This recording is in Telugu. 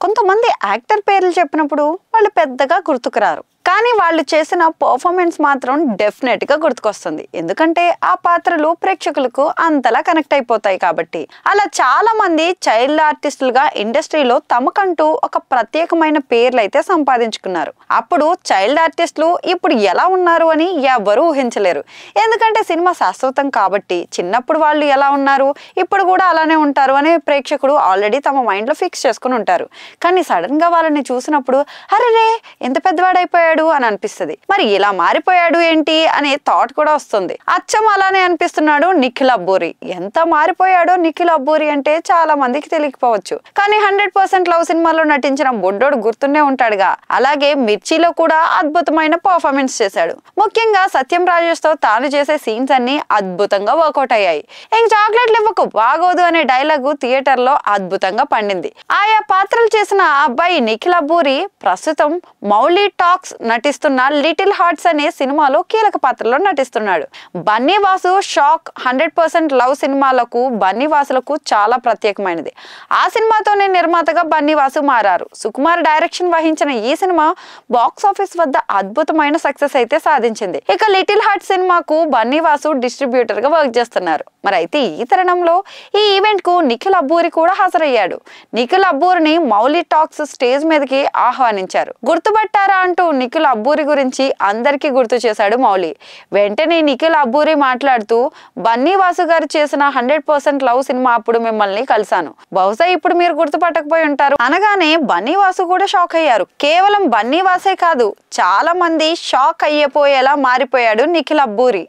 కొంతమంది యాక్టర్ పేర్లు చెప్పినప్పుడు వాళ్ళు పెద్దగా గుర్తుకురారు, కానీ వాళ్ళు చేసిన పర్ఫార్మెన్స్ మాత్రం డెఫినెట్ గా గుర్తుకొస్తుంది. ఎందుకంటే ఆ పాత్రలు ప్రేక్షకులకు అంతలా కనెక్ట్ అయిపోతాయి కాబట్టి. అలా చాలా మంది చైల్డ్ ఆర్టిస్టులుగా ఇండస్ట్రీలో తమకంటూ ఒక ప్రత్యేకమైన పేర్లు అయితే సంపాదించుకున్నారు. అప్పుడు చైల్డ్ ఆర్టిస్టులు ఇప్పుడు ఎలా ఉన్నారు అని ఎవరు ఊహించలేరు. ఎందుకంటే సినిమా శాశ్వతం కాబట్టి చిన్నప్పుడు వాళ్ళు ఎలా ఉన్నారు ఇప్పుడు కూడా అలానే ఉంటారు అని ప్రేక్షకుడు ఆల్రెడీ తమ మైండ్ లో ఫిక్స్ చేసుకుని ఉంటారు. కానీ సడన్ గా వాళ్ళని చూసినప్పుడు అరే ఎంత పెద్దవాడైపోయాడు అని అనిపిస్తుంది. మరి ఇలా మారిపోయాడు ఏంటి అనే థాట్ కూడా వస్తుంది. అచ్చం అలానే అనిపిస్తున్నాడు నిఖిల్ అబ్బూరి. ఎంత మారిపోయాడో నిఖిల్ అబ్బూరి అంటే చాలా మందికి తెలియకపోవచ్చు, కానీ 100% లవ్ సినిమాలో నటించిన బొడ్డోడు గుర్తునే ఉంటాడుగా. అలాగే మిర్చిలో కూడా అద్భుతమైన పర్ఫార్మెన్స్ చేశాడు. ముఖ్యంగా సత్యం రాజేష్ తో తాను చేసే సీన్స్ అన్ని అద్భుతంగా వర్కౌట్ అయ్యాయి. ఇంక చాక్లెట్లు ఇవ్వకు బాగోదు అనే డైలాగు థియేటర్ లో అద్భుతంగా పండింది. ఆయా పాత్రలు చేసిన ఆ అబ్బాయి నిఖిల్ అబ్బూరి ప్రస్తుతం మౌలీ టాక్స్ నటిస్తున్న లిటిల్ హార్ట్స్ అనే సినిమాలో కీలక పాత్రలో నటిస్తున్నాడు. బన్నీ వాసు షాక్ 100% లవ్ సినిమాలకు బన్నీ వాసులకు చాలా ప్రత్యేకమైనది. ఆ సినిమాతోనే నిర్మాతగా బన్నీ వాసు మారారు. సుకుమార్ డైరెక్షన్ వహించిన ఈ సినిమా బాక్స్ ఆఫీస్ వద్ద అద్భుతమైన సక్సెస్ అయితే సాధించింది. ఇక లిటిల్ హార్ట్ సినిమాకు బన్నీ వాసు డిస్ట్రిబ్యూటర్ గా వర్క్ చేస్తున్నారు. మరి అయితే ఈ తరుణంలో ఈ ఈవెంట్ కు నిఖిల్ అబ్బూరి కూడా హాజరయ్యాడు. నిఖిల్ అబ్బూరిని మౌలీ టాక్స్ స్టేజ్ మీదకి ఆహ్వానించారు. గుర్తుపట్టారా అంటూ నిఖిల్ అబ్బూరి గురించి అందరికీ గుర్తు చేశాడు మౌలి. వెంటనే నిఖిల్ అబ్బూరి మాట్లాడుతూ బన్నీ వాసు గారు చేసిన 100% లవ్ సినిమా అప్పుడు మిమ్మల్ని కలిశాను, బహుశా ఇప్పుడు మీరు గుర్తుపట్టకపోయి ఉంటారు అనగానే బన్నీ వాసు కూడా షాక్ అయ్యారు. కేవలం బన్నీ వాసే కాదు చాలా మంది షాక్ అయ్యిపోయేలా మారిపోయాడు నిఖిల్ అబ్బూరి.